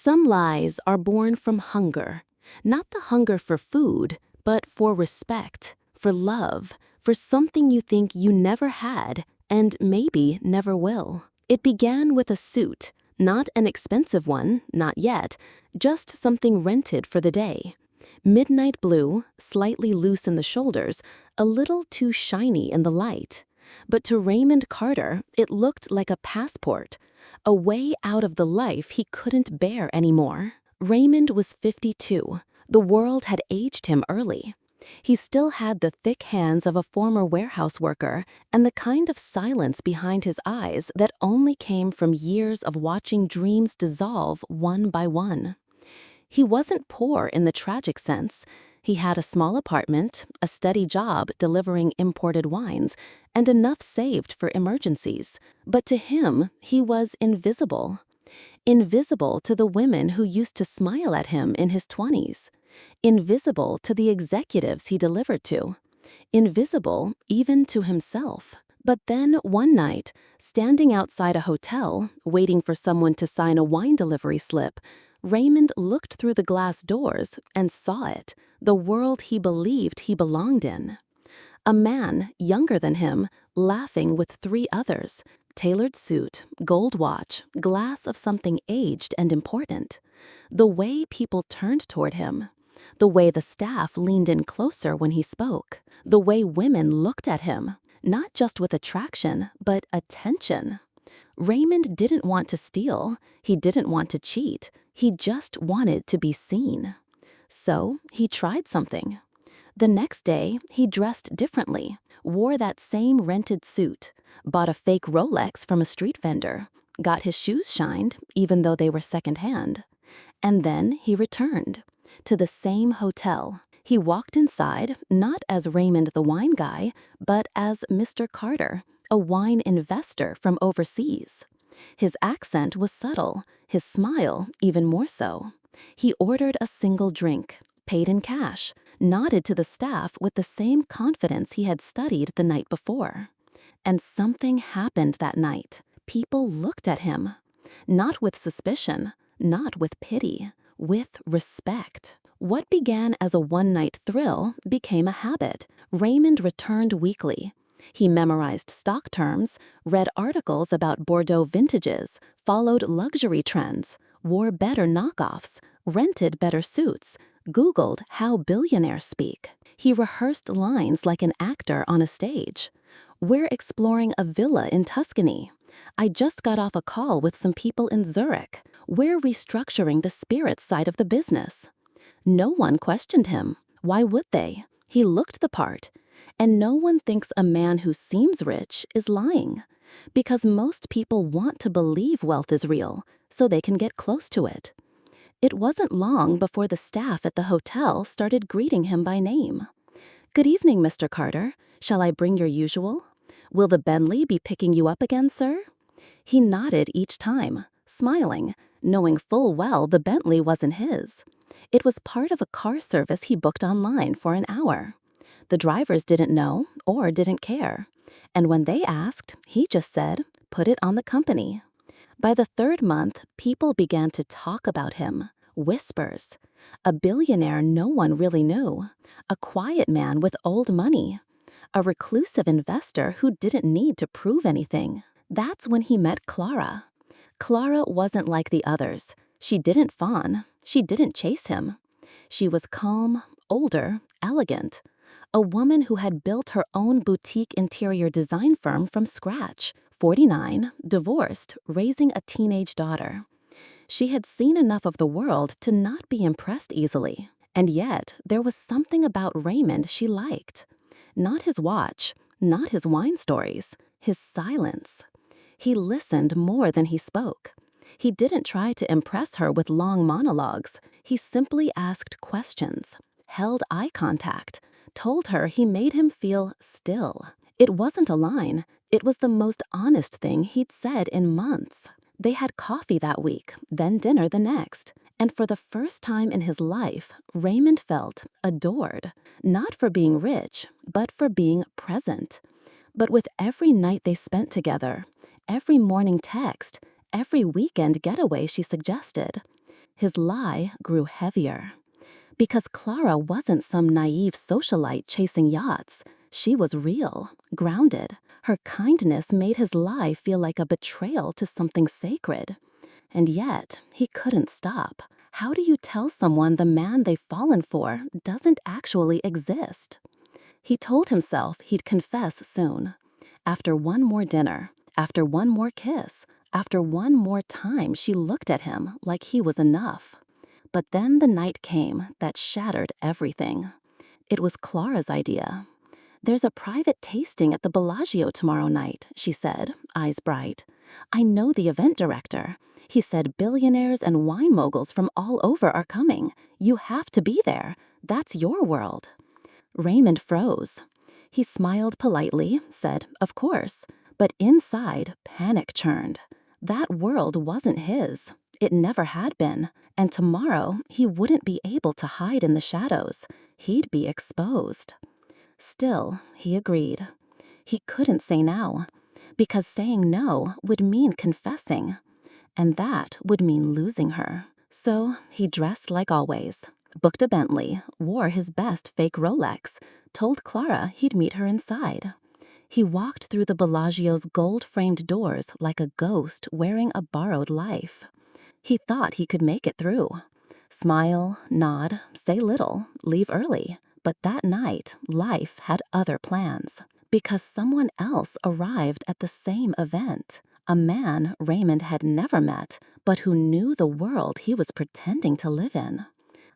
Some lies are born from hunger, not the hunger for food, but for respect, for love, for something you think you never had and maybe never will. It began with a suit, not an expensive one, not yet, just something rented for the day. Midnight blue, slightly loose in the shoulders, a little too shiny in the light. But to Raymond Carter, it looked like a passport, a way out of the life he couldn't bear anymore. Raymond was 52. The world had aged him early. He still had the thick hands of a former warehouse worker and the kind of silence behind his eyes that only came from years of watching dreams dissolve one by one. He wasn't poor in the tragic sense. He had a small apartment, a steady job delivering imported wines, and enough saved for emergencies. But to him, he was invisible. Invisible to the women who used to smile at him in his 20s. Invisible to the executives he delivered to. Invisible even to himself. But then one night, standing outside a hotel, waiting for someone to sign a wine delivery slip, Raymond looked through the glass doors and saw it, the world he believed he belonged in. A man, younger than him, laughing with 3 others, tailored suit, gold watch, glass of something aged and important. The way people turned toward him. The way the staff leaned in closer when he spoke. The way women looked at him, not just with attraction, but attention. Raymond didn't want to steal. He didn't want to cheat. He just wanted to be seen. So he tried something. The next day, he dressed differently, wore that same rented suit, bought a fake Rolex from a street vendor, got his shoes shined, even though they were secondhand. And then he returned to the same hotel. He walked inside, not as Raymond the wine guy, but as Mr. Carter, a wine investor from overseas. His accent was subtle, his smile even more so. He ordered a single drink, paid in cash, nodded to the staff with the same confidence he had studied the night before. And something happened that night. People looked at him, not with suspicion, not with pity, with respect. What began as a one-night thrill became a habit. Raymond returned weekly. He memorized stock terms, read articles about Bordeaux vintages, followed luxury trends, wore better knockoffs, rented better suits, Googled how billionaires speak. He rehearsed lines like an actor on a stage. "We're exploring a villa in Tuscany. I just got off a call with some people in Zurich. We're restructuring the spirits side of the business." No one questioned him. Why would they? He looked the part. And no one thinks a man who seems rich is lying, because most people want to believe wealth is real so they can get close to it. It wasn't long before the staff at the hotel started greeting him by name. "Good evening, Mr. Carter. Shall I bring your usual? Will the Bentley be picking you up again, sir?" He nodded each time, smiling, knowing full well the Bentley wasn't his. It was part of a car service he booked online for an hour. The drivers didn't know or didn't care. And when they asked, he just said, "Put it on the company." By the 3rd month, people began to talk about him. Whispers. A billionaire no one really knew. A quiet man with old money. A reclusive investor who didn't need to prove anything. That's when he met Clara. Clara wasn't like the others. She didn't fawn. She didn't chase him. She was calm, older, elegant. A woman who had built her own boutique interior design firm from scratch, 49, divorced, raising a teenage daughter. She had seen enough of the world to not be impressed easily. And yet, there was something about Raymond she liked. Not his watch, not his wine stories, his silence. He listened more than he spoke. He didn't try to impress her with long monologues. He simply asked questions, held eye contact, told her he made him feel still. It wasn't a line. It was the most honest thing he'd said in months. They had coffee that week, then dinner the next. And for the first time in his life, Raymond felt adored. Not for being rich, but for being present. But with every night they spent together, every morning text, every weekend getaway she suggested, his lie grew heavier. Because Clara wasn't some naive socialite chasing yachts. She was real, grounded. Her kindness made his lie feel like a betrayal to something sacred. And yet, he couldn't stop. How do you tell someone the man they've fallen for doesn't actually exist? He told himself he'd confess soon. After one more dinner, after one more kiss, after one more time she looked at him like he was enough. But then the night came that shattered everything. It was Clara's idea. "There's a private tasting at the Bellagio tomorrow night," she said, eyes bright. "I know the event director. He said billionaires and wine moguls from all over are coming. You have to be there. That's your world." Raymond froze. He smiled politely, said, "Of course," but inside, panic churned. That world wasn't his. It never had been, and tomorrow he wouldn't be able to hide in the shadows. He'd be exposed. Still, he agreed. He couldn't say no, because saying no would mean confessing, and that would mean losing her. So he dressed like always, booked a Bentley, wore his best fake Rolex, told Clara he'd meet her inside. He walked through the Bellagio's gold-framed doors like a ghost wearing a borrowed life. He thought he could make it through. Smile, nod, say little, leave early. But that night, life had other plans. Because someone else arrived at the same event. A man Raymond had never met, but who knew the world he was pretending to live in.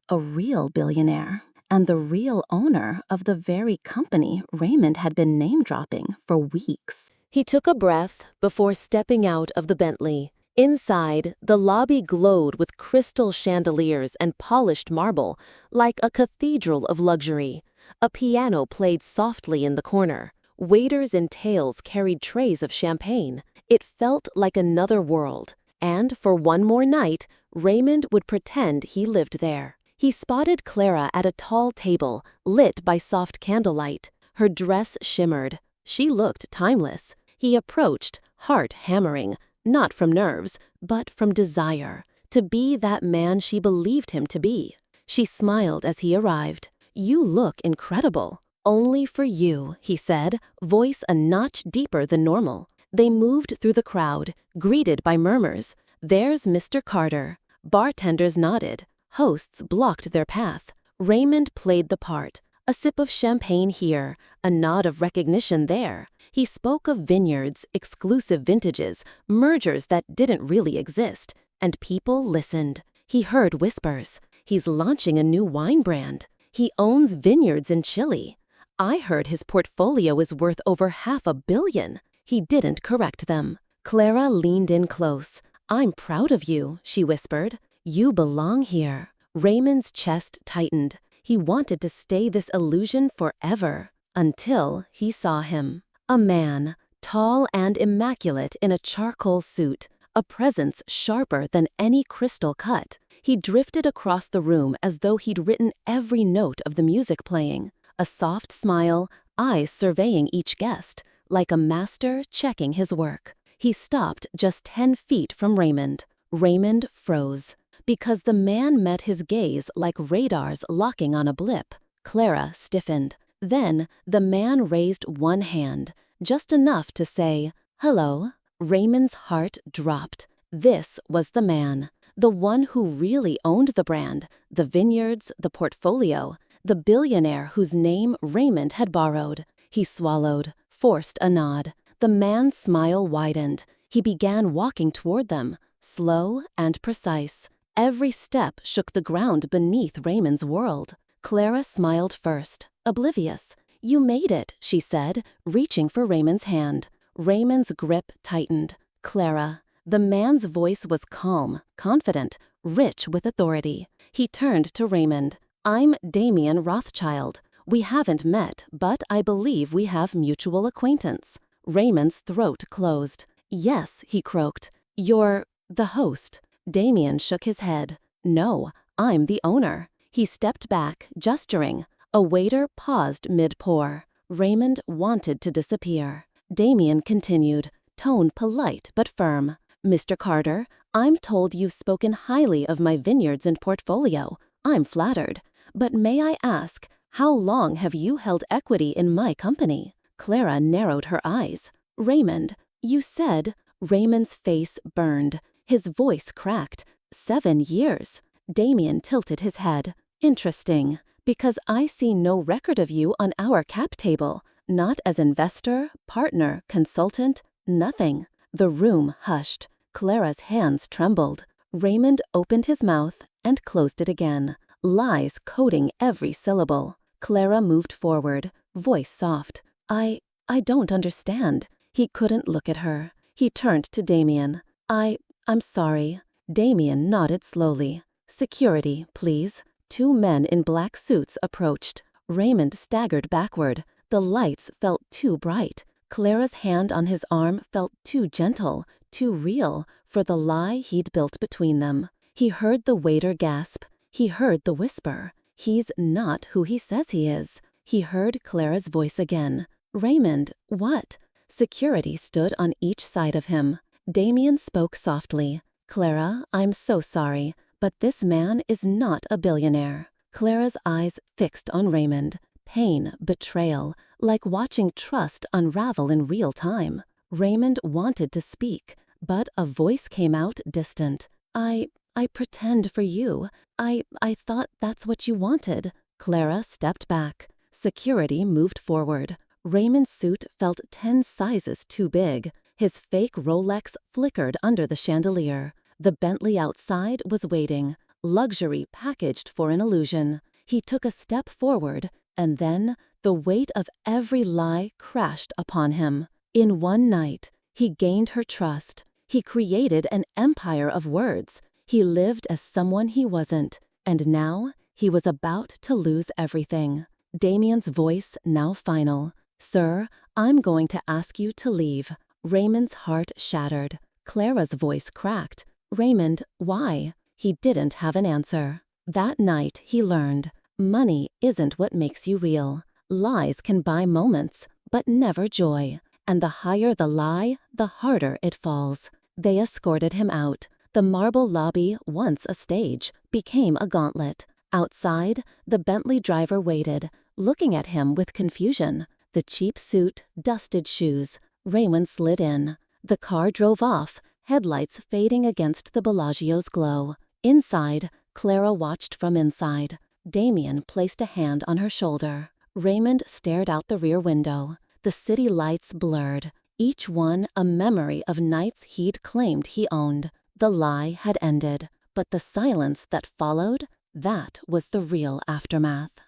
A real billionaire, and the real owner of the very company Raymond had been name-dropping for weeks. He took a breath before stepping out of the Bentley. Inside, the lobby glowed with crystal chandeliers and polished marble, like a cathedral of luxury. A piano played softly in the corner. Waiters in tails carried trays of champagne. It felt like another world, and for one more night, Raymond would pretend he lived there. He spotted Clara at a tall table, lit by soft candlelight. Her dress shimmered. She looked timeless. He approached, heart hammering, not from nerves, but from desire, to be that man she believed him to be. She smiled as he arrived. "You look incredible." "Only for you," he said, voice a notch deeper than normal. They moved through the crowd, greeted by murmurs. "There's Mr. Carter." Bartenders nodded. Hosts blocked their path. Raymond played the part. A sip of champagne here, a nod of recognition there. He spoke of vineyards, exclusive vintages, mergers that didn't really exist, and people listened. He heard whispers. "He's launching a new wine brand. He owns vineyards in Chile. I heard his portfolio is worth over $500 million. He didn't correct them. Clara leaned in close. "I'm proud of you," she whispered. "You belong here." Raymond's chest tightened. He wanted to stay this illusion forever, until he saw him. A man, tall and immaculate in a charcoal suit, a presence sharper than any crystal cut. He drifted across the room as though he'd written every note of the music playing. A soft smile, eyes surveying each guest, like a master checking his work. He stopped just 10 feet from Raymond. Raymond froze. Because the man met his gaze like radars locking on a blip. Clara stiffened. Then the man raised one hand, just enough to say, "Hello." Raymond's heart dropped. This was the man, the one who really owned the brand, the vineyards, the portfolio, the billionaire whose name Raymond had borrowed. He swallowed, forced a nod. The man's smile widened. He began walking toward them, slow and precise. Every step shook the ground beneath Raymond's world. Clara smiled first, oblivious. "You made it," she said, reaching for Raymond's hand. Raymond's grip tightened. "Clara." The man's voice was calm, confident, rich with authority. He turned to Raymond. "I'm Damien Rothschild. We haven't met, but I believe we have mutual acquaintance." Raymond's throat closed. "Yes," he croaked. "You're the host." Damien shook his head. "No, I'm the owner." He stepped back, gesturing. A waiter paused mid-pour. Raymond wanted to disappear. Damien continued, tone polite but firm. "Mr. Carter, I'm told you've spoken highly of my vineyards and portfolio. I'm flattered. But may I ask, how long have you held equity in my company? Clara narrowed her eyes. Raymond, you said. Raymond's face burned. His voice cracked. 7 years. Damien tilted his head. Interesting, because I see no record of you on our cap table. Not as investor, partner, consultant, nothing. The room hushed. Clara's hands trembled. Raymond opened his mouth and closed it again, lies coating every syllable. Clara moved forward, voice soft. I don't understand. He couldn't look at her. He turned to Damien. I'm sorry. Damien nodded slowly. Security, please. 2 men in black suits approached. Raymond staggered backward. The lights felt too bright. Clara's hand on his arm felt too gentle, too real, for the lie he'd built between them. He heard the waiter gasp. He heard the whisper. He's not who he says he is. He heard Clara's voice again. Raymond, what? Security stood on each side of him. Damien spoke softly. Clara, I'm so sorry, but this man is not a billionaire. Clara's eyes fixed on Raymond. Pain, betrayal, like watching trust unravel in real time. Raymond wanted to speak, but a voice came out distant. I pretend for you. I thought that's what you wanted. Clara stepped back. Security moved forward. Raymond's suit felt 10 sizes too big. His fake Rolex flickered under the chandelier. The Bentley outside was waiting, luxury packaged for an illusion. He took a step forward, and then the weight of every lie crashed upon him. In one night, he gained her trust. He created an empire of words. He lived as someone he wasn't, and now he was about to lose everything. Damien's voice now final. Sir, I'm going to ask you to leave. Raymond's heart shattered. Clara's voice cracked. Raymond, why? He didn't have an answer. That night he learned, money isn't what makes you real. Lies can buy moments, but never joy. And the higher the lie, the harder it falls. They escorted him out. The marble lobby, once a stage, became a gauntlet. Outside, the Bentley driver waited, looking at him with confusion. The cheap suit, dusted shoes. Raymond slid in. The car drove off, headlights fading against the Bellagio's glow. Inside, Clara watched from inside. Damien placed a hand on her shoulder. Raymond stared out the rear window. The city lights blurred, each one a memory of nights he'd claimed he owned. The lie had ended, but the silence that followed, that was the real aftermath.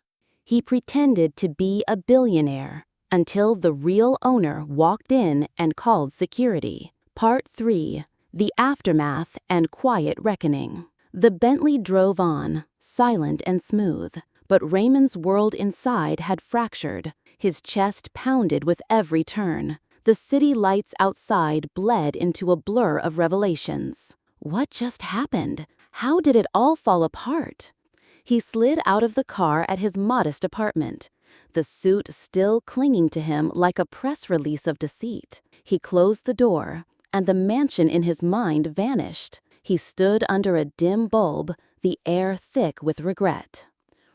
He pretended to be a billionaire until the real owner walked in and called security. Part 3. The Aftermath and Quiet Reckoning. The Bentley drove on, silent and smooth, but Raymond's world inside had fractured. His chest pounded with every turn. The city lights outside bled into a blur of revelations. What just happened? How did it all fall apart? He slid out of the car at his modest apartment, the suit still clinging to him like a press release of deceit. He closed the door, and the mansion in his mind vanished. He stood under a dim bulb, the air thick with regret.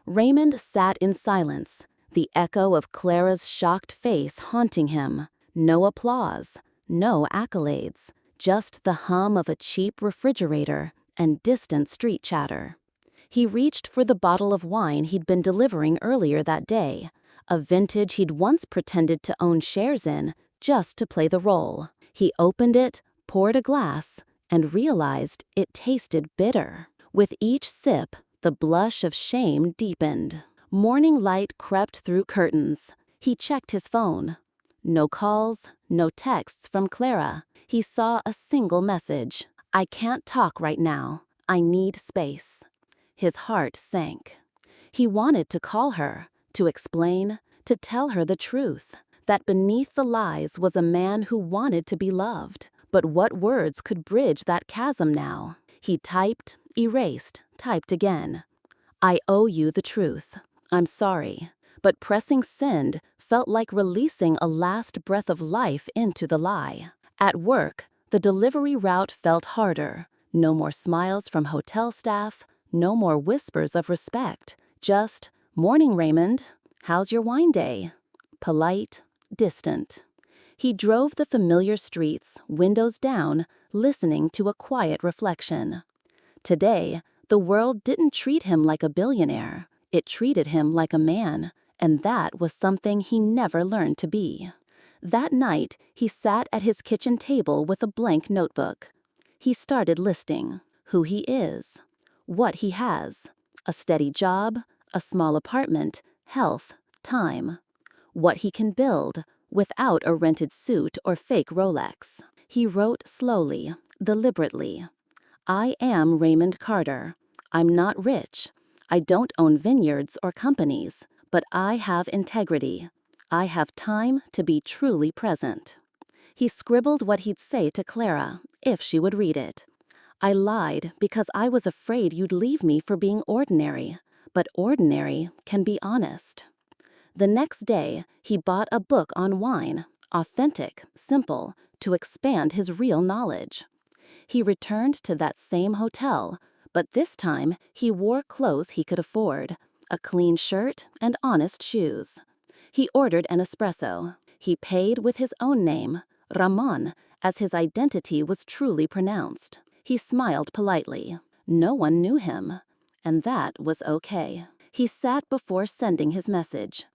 Raymond sat in silence, the echo of Clara's shocked face haunting him. No applause, no accolades, just the hum of a cheap refrigerator and distant street chatter. He reached for the bottle of wine he'd been delivering earlier that day, a vintage he'd once pretended to own shares in just to play the role. He opened it, poured a glass, and realized it tasted bitter. With each sip, the blush of shame deepened. Morning light crept through curtains. He checked his phone. No calls, no texts from Clara. He saw a single message. I can't talk right now. I need space. His heart sank. He wanted to call her, to explain, to tell her the truth, that beneath the lies was a man who wanted to be loved. But what words could bridge that chasm now? He typed, erased, typed again. I owe you the truth. I'm sorry. But pressing send felt like releasing a last breath of life into the lie. At work, the delivery route felt harder. No more smiles from hotel staff, no more whispers of respect. Just, "Morning, Raymond. How's your wine day?" Polite, distant. He drove the familiar streets, windows down, listening to a quiet reflection. Today, the world didn't treat him like a billionaire. It treated him like a man, and that was something he never learned to be. That night, he sat at his kitchen table with a blank notebook. He started listing who he is, what he has, a steady job, a small apartment, health, time, what he can build without a rented suit or fake Rolex. He wrote slowly, deliberately. I am Raymond Carter. I'm not rich. I don't own vineyards or companies, but I have integrity. I have time to be truly present. He scribbled what he'd say to Clara, if she would read it. I lied because I was afraid you'd leave me for being ordinary, but ordinary can be honest. The next day, he bought a book on wine, authentic, simple, to expand his real knowledge. He returned to that same hotel, but this time he wore clothes he could afford, a clean shirt and honest shoes. He ordered an espresso. He paid with his own name, Ramon, as his identity was truly pronounced. He smiled politely. No one knew him, and that was okay. He sat before sending his message.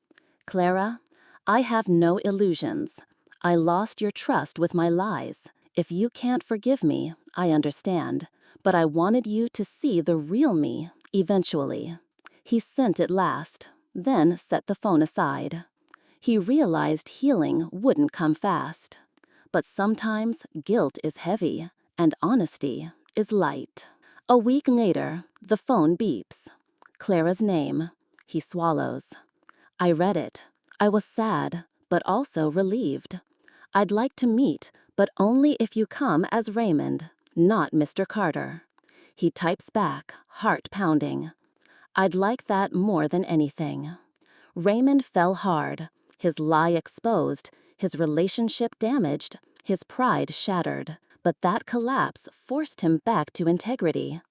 Clara, I have no illusions. I lost your trust with my lies. If you can't forgive me, I understand, but I wanted you to see the real me, eventually. He sent it last, then set the phone aside. He realized healing wouldn't come fast. But sometimes guilt is heavy, and honesty is light. A week later, the phone beeps. Clara's name. He swallows. I read it. I was sad, but also relieved. I'd like to meet, but only if you come as Raymond, not Mr. Carter. He types back, heart pounding. I'd like that more than anything. Raymond fell hard, his lie exposed, his relationship damaged, his pride shattered. But that collapse forced him back to integrity.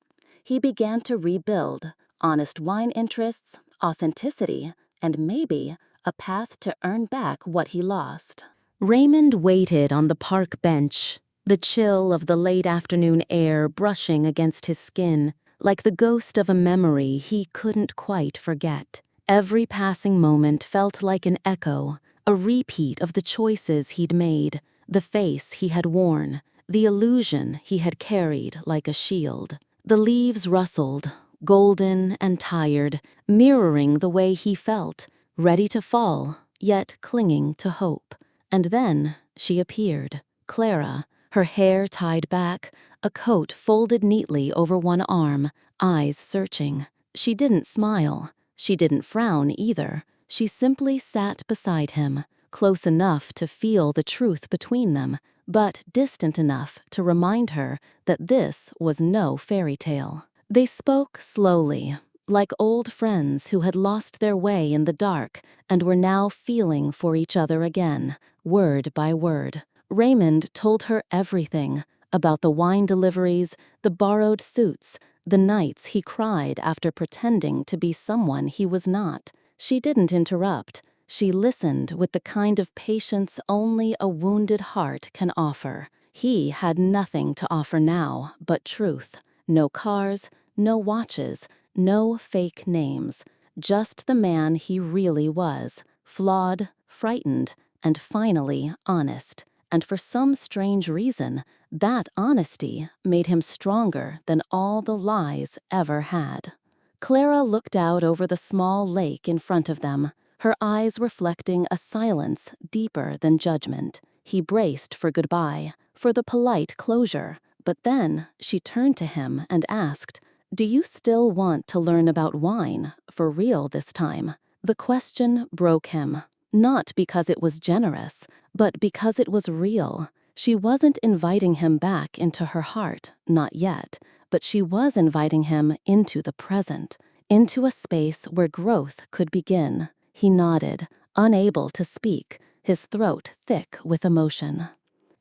He began to rebuild, honest wine interests, authenticity, and maybe a path to earn back what he lost. Raymond waited on the park bench, the chill of the late afternoon air brushing against his skin, like the ghost of a memory he couldn't quite forget. Every passing moment felt like an echo, a repeat of the choices he'd made, the face he had worn, the illusion he had carried like a shield. The leaves rustled, golden and tired, mirroring the way he felt, ready to fall, yet clinging to hope. And then she appeared, Clara, her hair tied back, a coat folded neatly over one arm, eyes searching. She didn't smile. She didn't frown either. She simply sat beside him, close enough to feel the truth between them, but distant enough to remind her that this was no fairy tale. They spoke slowly, like old friends who had lost their way in the dark and were now feeling for each other again, word by word. Raymond told her everything about the wine deliveries, the borrowed suits, the nights he cried after pretending to be someone he was not. She didn't interrupt. She listened with the kind of patience only a wounded heart can offer. He had nothing to offer now but truth. No cars, no watches, no fake names. Just the man he really was, flawed, frightened, and finally honest. And for some strange reason, that honesty made him stronger than all the lies ever had. Clara looked out over the small lake in front of them, her eyes reflecting a silence deeper than judgment. He braced for goodbye, for the polite closure, but then she turned to him and asked, "Do you still want to learn about wine, for real this time?" The question broke him, not because it was generous, but because it was real. She wasn't inviting him back into her heart, not yet, but she was inviting him into the present, into a space where growth could begin. He nodded, unable to speak, his throat thick with emotion.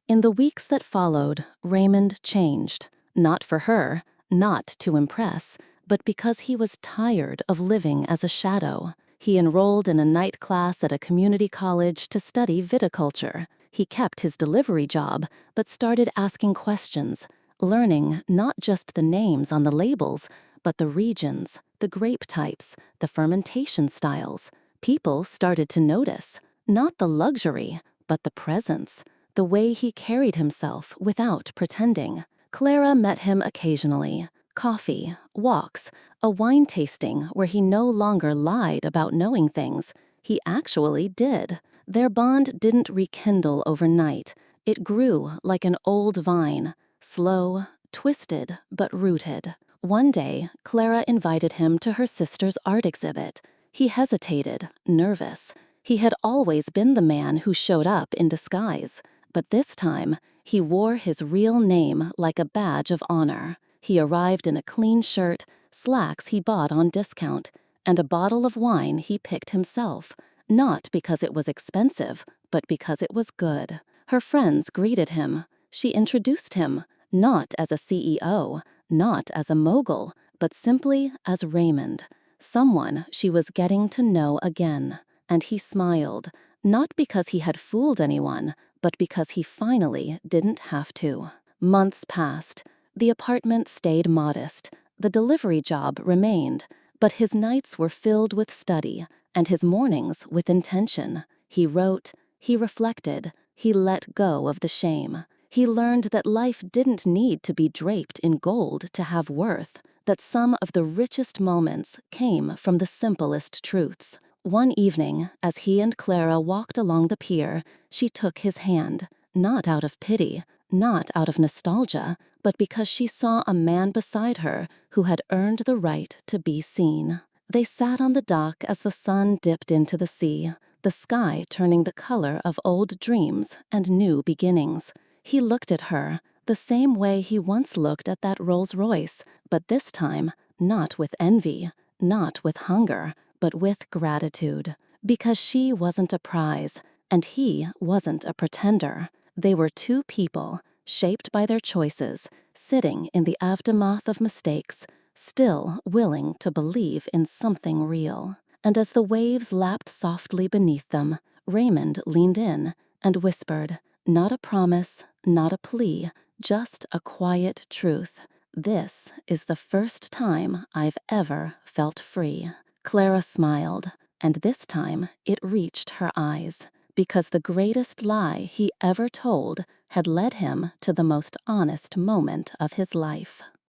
In the weeks that followed, Raymond changed. Not for her, not to impress, but because he was tired of living as a shadow. He enrolled in a night class at a community college to study viticulture. He kept his delivery job, but started asking questions, learning not just the names on the labels, but the regions, the grape types, the fermentation styles. People started to notice, not the luxury, but the presence, the way he carried himself without pretending. Clara met him occasionally. Coffee, walks, a wine tasting where he no longer lied about knowing things. He actually did. Their bond didn't rekindle overnight. It grew like an old vine, slow, twisted, but rooted. One day, Clara invited him to her sister's art exhibit. He hesitated, nervous. He had always been the man who showed up in disguise, but this time, he wore his real name like a badge of honor. He arrived in a clean shirt, slacks he bought on discount, and a bottle of wine he picked himself, not because it was expensive, but because it was good. Her friends greeted him. She introduced him, not as a CEO, not as a mogul, but simply as Raymond, someone she was getting to know again. And he smiled, not because he had fooled anyone, but because he finally didn't have to. Months passed. The apartment stayed modest. The delivery job remained, but his nights were filled with study, and his mornings with intention. He wrote, he reflected, he let go of the shame. He learned that life didn't need to be draped in gold to have worth, that some of the richest moments came from the simplest truths. One evening, as he and Clara walked along the pier, she took his hand, not out of pity, not out of nostalgia, but because she saw a man beside her who had earned the right to be seen. They sat on the dock as the sun dipped into the sea, the sky turning the color of old dreams and new beginnings. He looked at her, the same way he once looked at that Rolls-Royce, but this time, not with envy, not with hunger, but with gratitude. Because she wasn't a prize, and he wasn't a pretender. They were two people, shaped by their choices, sitting in the aftermath of mistakes, still willing to believe in something real. And as the waves lapped softly beneath them, Raymond leaned in and whispered, not a promise, not a plea, just a quiet truth. This is the first time I've ever felt free. Clara smiled, and this time it reached her eyes, because the greatest lie he ever told had led him to the most honest moment of his life.